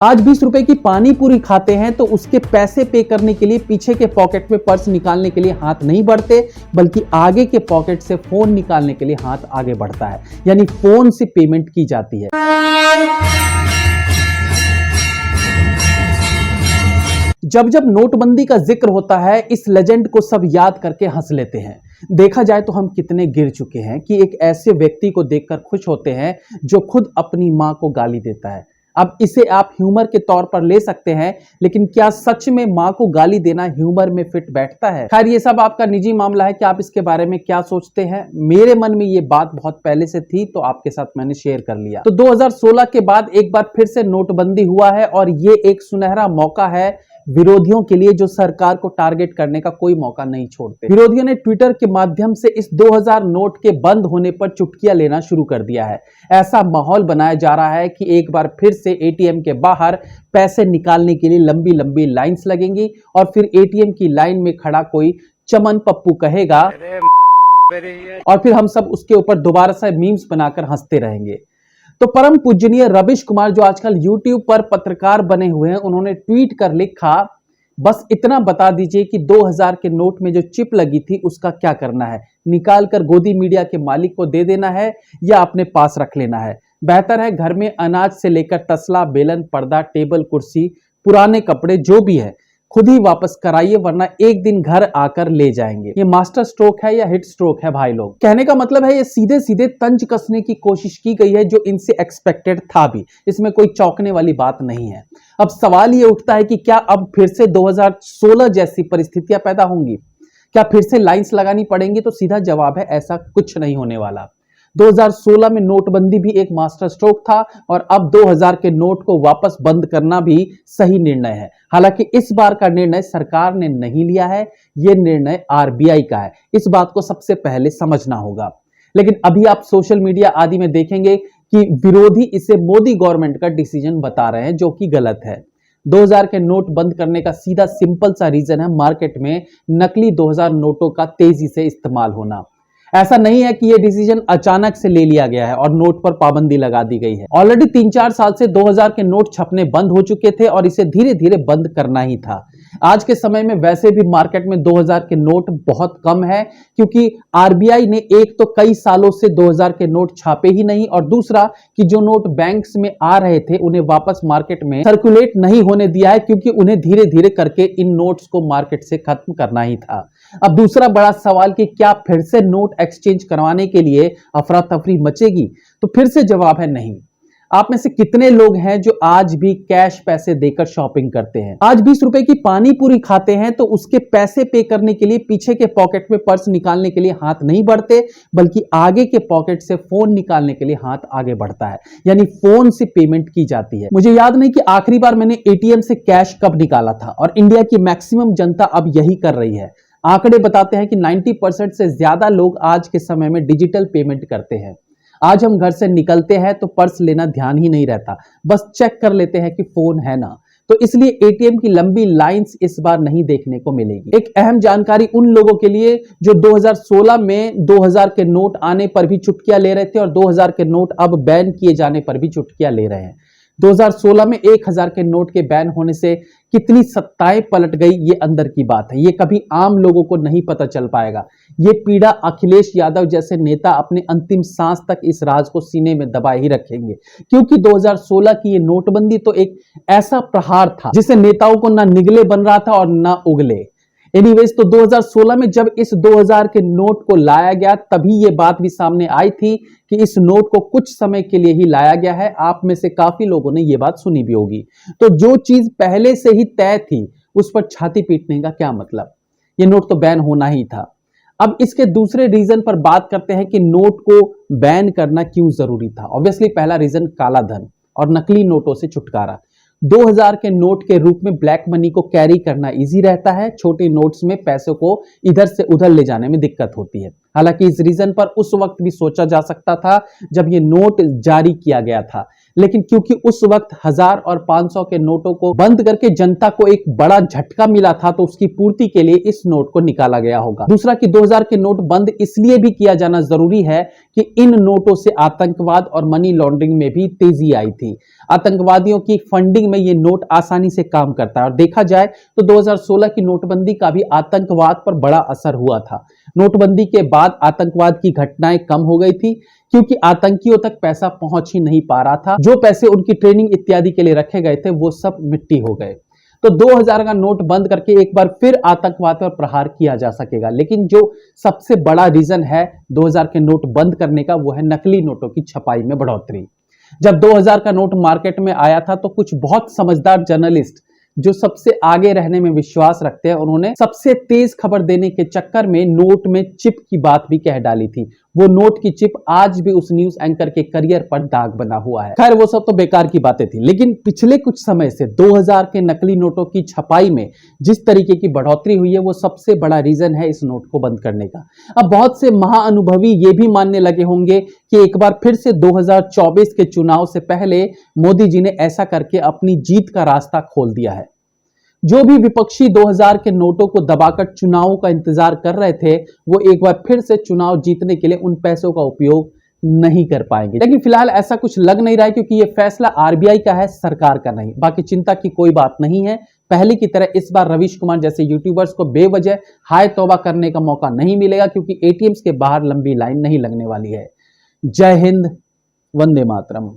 आज 20 रुपए की पानी पूरी खाते हैं तो उसके पैसे पे करने के लिए पीछे के पॉकेट में पर्स निकालने के लिए हाथ नहीं बढ़ते, बल्कि आगे के पॉकेट से फोन निकालने के लिए हाथ आगे बढ़ता है। यानी फोन से पेमेंट की जाती है। जब जब नोटबंदी का जिक्र होता है, इस लेजेंड को सब याद करके हंस लेते हैं। देखा जाए तो हम कितने गिर चुके हैं कि एक ऐसे व्यक्ति को देखकर खुश होते हैं जो खुद अपनी मां को गाली देता है। अब इसे आप ह्यूमर के तौर पर ले सकते हैं, लेकिन क्या सच में मां को गाली देना ह्यूमर में फिट बैठता है? खैर, ये सब आपका निजी मामला है कि आप इसके बारे में क्या सोचते हैं। मेरे मन में ये बात बहुत पहले से थी, तो आपके साथ मैंने शेयर कर लिया। तो 2016 के बाद एक बार फिर से नोटबंदी हुआ है और ये एक सुनहरा मौका है विरोधियों के लिए, जो सरकार को टारगेट करने का कोई मौका नहीं छोड़ते। विरोधियों ने ट्विटर के माध्यम से इस 2000 नोट के बंद होने पर चुटकियां लेना शुरू कर दिया है। ऐसा माहौल बनाया जा रहा है कि एक बार फिर से एटीएम के बाहर पैसे निकालने के लिए लंबी लंबी लाइंस लगेंगी और फिर एटीएम की लाइन में खड़ा कोई चमन पप्पू कहेगा और फिर हम सब उसके ऊपर दोबारा से मीम्स बनाकर हंसते रहेंगे। तो परम पूजनीय रविश कुमार, जो आजकल यूट्यूब पर पत्रकार बने हुए हैं, उन्होंने ट्वीट कर लिखा, बस इतना बता दीजिए कि 2000 के नोट में जो चिप लगी थी उसका क्या करना है? निकाल कर गोदी मीडिया के मालिक को दे देना है या अपने पास रख लेना है? बेहतर है घर में अनाज से लेकर तसला, बेलन, पर्दा, टेबल, कुर्सी, पुराने कपड़े जो भी है खुद ही वापस कराइए, वरना एक दिन घर आकर ले जाएंगे। ये मास्टर स्ट्रोक है या हिट स्ट्रोक है भाई लोग? कहने का मतलब है ये सीधे सीधे तंज कसने की कोशिश की गई है, जो इनसे एक्सपेक्टेड था भी। इसमें कोई चौंकने वाली बात नहीं है। अब सवाल ये उठता है कि क्या अब फिर से 2016 जैसी परिस्थितियां पैदा होंगी? क्या फिर से लाइंस लगानी पड़ेंगी? तो सीधा जवाब है, ऐसा कुछ नहीं होने वाला। 2016 में नोटबंदी भी एक मास्टर स्ट्रोक था और अब 2000 के नोट को वापस बंद करना भी सही निर्णय है। हालांकि इस बार का निर्णय सरकार ने नहीं लिया है, यह निर्णय आरबीआई का है। इस बात को सबसे पहले समझना होगा। लेकिन अभी आप सोशल मीडिया आदि में देखेंगे कि विरोधी इसे मोदी गवर्नमेंट का डिसीजन बता रहे हैं, जो कि गलत है। 2000 के नोट बंद करने का सीधा सिंपल सा रीजन है मार्केट में नकली 2000 नोटों का तेजी से इस्तेमाल होना। ऐसा नहीं है कि यह डिसीजन अचानक से ले लिया गया है और नोट पर पाबंदी लगा दी गई है। ऑलरेडी 3-4 साल से 2000 के नोट छपने बंद हो चुके थे और इसे धीरे धीरे बंद करना ही था। आज के समय में वैसे भी मार्केट में 2000 के नोट बहुत कम है, क्योंकि आरबीआई ने एक तो कई सालों से 2000 के नोट छापे ही नहीं, और दूसरा कि जो नोट बैंक्स में आ रहे थे उन्हें वापस मार्केट में सर्कुलेट नहीं होने दिया है, क्योंकि उन्हें धीरे धीरे करके इन नोट्स को मार्केट से खत्म करना ही था। अब दूसरा बड़ा सवाल कि क्या फिर से नोट एक्सचेंज करवाने के लिए अफरा तफरी मचेगी? तो फिर से जवाब है नहीं। आप में से कितने लोग हैं जो आज भी कैश पैसे देकर शॉपिंग करते हैं? आज 20 रुपए की पानी पूरी खाते हैं तो उसके पैसे पे करने के लिए पीछे के पॉकेट में पर्स निकालने के लिए हाथ नहीं बढ़ते, बल्कि आगे के पॉकेट से फोन निकालने के लिए हाथ आगे बढ़ता है। यानी फोन से पेमेंट की जाती है। मुझे याद नहीं कि आखिरी बार मैंने एटीएम से कैश कब निकाला था, और इंडिया की मैक्सिमम जनता अब यही कर रही है। आंकड़े बताते हैं कि 90% से ज्यादा लोग आज के समय में डिजिटल पेमेंट करते हैं। आज हम घर से निकलते हैं तो पर्स लेना ध्यान ही नहीं रहता, बस चेक कर लेते हैं कि फोन है ना। तो इसलिए एटीएम की लंबी लाइंस इस बार नहीं देखने को मिलेगी। एक अहम जानकारी उन लोगों के लिए जो 2016 में 2000 के नोट आने पर भी चुटकियां ले रहे थे और 2000 के नोट अब बैन किए जाने पर भी चुटकियां ले रहे हैं। 2016 में 1000 के नोट के बैन होने से कितनी सत्ताएं पलट गई, ये अंदर की बात है। ये कभी आम लोगों को नहीं पता चल पाएगा। ये पीड़ा अखिलेश यादव जैसे नेता अपने अंतिम सांस तक इस राज को सीने में दबाए ही रखेंगे, क्योंकि 2016 की ये नोटबंदी तो एक ऐसा प्रहार था जिसे नेताओं को ना निगले बन रहा था और ना उगले। एनीवेज, तो 2016 में जब इस 2000 के नोट को लाया गया, तभी ये बात भी सामने आई थी कि इस नोट को कुछ समय के लिए ही लाया गया है। आप में से काफी लोगों ने ये बात सुनी भी होगी। तो जो चीज पहले से ही तय थी, उस पर छाती पीटने का क्या मतलब? ये नोट तो बैन होना ही था। अब इसके दूसरे रीजन पर बात करते हैं कि नोट को बैन करना क्यों जरूरी था। ऑब्वियसली पहला रीजन काला धन और नकली नोटों से छुटकारा। 2000 के नोट के रूप में ब्लैक मनी को कैरी करना इजी रहता है। छोटे नोट्स में पैसों को इधर से उधर ले जाने में दिक्कत होती है। हालांकि इस रीजन पर उस वक्त भी सोचा जा सकता था जब ये नोट जारी किया गया था, लेकिन क्योंकि उस वक्त 1000 और 500 के नोटों को बंद करके जनता को एक बड़ा झटका मिला था, तो उसकी पूर्ति के लिए इस नोट को निकाला गया होगा। दूसरा कि 2000 के नोट बंद इसलिए भी किया जाना जरूरी है कि इन नोटों से आतंकवाद और मनी लॉन्ड्रिंग में भी तेजी आई थी। आतंकवादियों की फंडिंग में ये नोट आसानी से काम करता है। और देखा जाए तो 2016 की नोटबंदी का भी आतंकवाद पर बड़ा असर हुआ था। नोटबंदी के बाद आतंकवाद की घटनाएं कम हो गई थी, क्योंकि आतंकियों तक पैसा पहुंच ही नहीं पा रहा था। जो पैसे उनकी ट्रेनिंग इत्यादि के लिए रखे गए थे वो सब मिट्टी हो गए। तो 2000 का नोट बंद करके एक बार फिर आतंकवाद पर प्रहार किया जा सकेगा। लेकिन जो सबसे बड़ा रीजन है 2000 के नोट बंद करने का, वो है नकली नोटों की छपाई में बढ़ोतरी। जब 2000 का नोट मार्केट में आया था तो कुछ बहुत समझदार जर्नलिस्ट जो सबसे आगे रहने में विश्वास रखते हैं, उन्होंने सबसे तेज खबर देने के चक्कर में नोट में चिप की बात भी कह डाली थी। वो नोट की चिप आज भी उस न्यूज एंकर के करियर पर दाग बना हुआ है। खैर वो सब तो बेकार की बातें थी, लेकिन पिछले कुछ समय से 2000 के नकली नोटों की छपाई में जिस तरीके की बढ़ोतरी हुई है, वो सबसे बड़ा रीजन है इस नोट को बंद करने का। अब बहुत से महाअनुभवी ये भी मानने लगे होंगे कि एक बार फिर से 2024 के चुनाव से पहले मोदी जी ने ऐसा करके अपनी जीत का रास्ता खोल दिया है। जो भी विपक्षी 2000 के नोटों को दबाकर चुनावों का इंतजार कर रहे थे, वो एक बार फिर से चुनाव जीतने के लिए उन पैसों का उपयोग नहीं कर पाएंगे। लेकिन फिलहाल ऐसा कुछ लग नहीं रहा है, क्योंकि ये फैसला आरबीआई का है, सरकार का नहीं। बाकी चिंता की कोई बात नहीं है। पहले की तरह इस बार रवीश कुमार जैसे यूट्यूबर्स को बेवजह हाय तौबा करने का मौका नहीं मिलेगा, क्योंकि एटीएम्स के बाहर लंबी लाइन नहीं लगने वाली है। जय हिंद, वंदे मातरम।